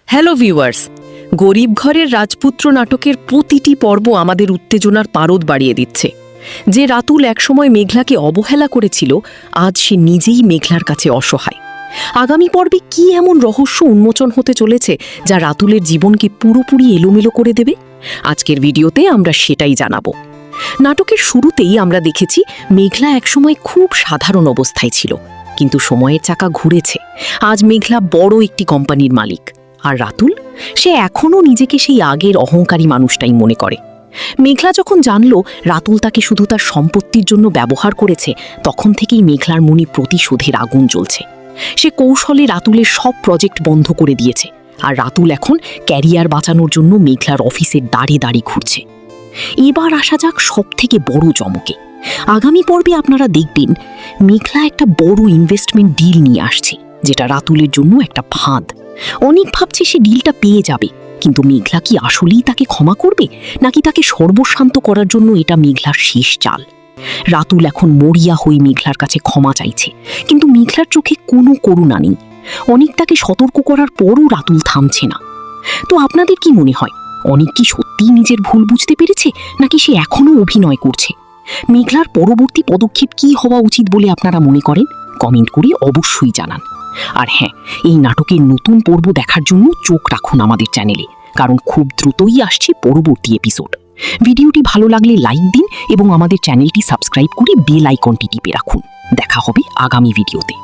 Hello viewers, গরিব ঘরের রাজপুত্র নাটকের প্রতিটি পর্ব আমাদের উত্তেজনার পারদ বাড়িয়ে দিচ্ছে। যে রাতুল একসময় মেঘলাকে অবহেলা করেছিল, আজ সে নিজেই মেঘলার কাছে অসহায়। আগামী পর্বে কি এমন রহস্য উন্মোচন হতে চলেছে যা রাতুলের জীবনকে পুরোপুরি এলোমেলো করে দেবে? আজকের ভিডিওতে আমরা সেটাই জানাবো। নাটকের শুরুতেই আমরা দেখেছি মেঘলা একসময় খুব সাধারণ অবস্থায় ছিল, কিন্তু সময়ের চাকা ঘুরেছে। আজ মেঘলা বড় একটি কোম্পানির মালিক। আর রাতুল, সে এখনও নিজেকে সেই আগের অহংকারী মানুষটাই মনে করে। মেঘলা যখন জানল রাতুল তাকে শুধু তার সম্পত্তির জন্য ব্যবহার করেছে, তখন থেকেই মেঘলার মনে প্রতিশোধের আগুন জ্বলছে। সে কৌশলে রাতুলের সব প্রজেক্ট বন্ধ করে দিয়েছে, আর রাতুল এখন ক্যারিয়ার বাঁচানোর জন্য মেঘলার অফিসের দাঁড়িয়ে দাঁড়িয়ে ঘুরছে। এবার আসা যাক সব থেকে বড় চমকে। আগামী পর্বে আপনারা দেখবেন মেঘলা একটা বড় ইনভেস্টমেন্ট ডিল নিয়ে আসছে, যেটা রাতুলের জন্য একটা ফাঁদ। অনেক ভাবছে সে ডিলটা পেয়ে যাবে, কিন্তু মেঘলা কি আসলেই তাকে ক্ষমা করবে, নাকি তাকে সর্বশান্ত করার জন্য এটা মেঘলার শেষ চাল? রাতুল এখন মরিয়া হয়ে মেঘলার কাছে ক্ষমা চাইছে, কিন্তু মেঘলার চোখে কোনো করুণা নেই। অনেক তাকে সতর্ক করার পরও রাতুল থামছে না। তো আপনাদের কি মনে হয়, অনেক কি সত্যিই নিজের ভুল বুঝতে পেরেছে, নাকি সে এখনও অভিনয় করছে? মেঘলার পরবর্তী পদক্ষেপ কি হওয়া উচিত বলে আপনারা মনে করেন? কমেন্ট করে অবশ্যই জানান। আর হ্যাঁ, এই নাটকের নতুন পর্ব দেখার জন্য চোখ রাখুন আমাদের চ্যানেলে, কারণ খুব দ্রুতই আসছে পরবর্তী এপিসোড। ভিডিওটি ভালো লাগলে লাইক দিন এবং আমাদের চ্যানেলটি সাবস্ক্রাইব করে বেল আইকনটি টিপে রাখুন। দেখা হবে আগামী ভিডিওতে।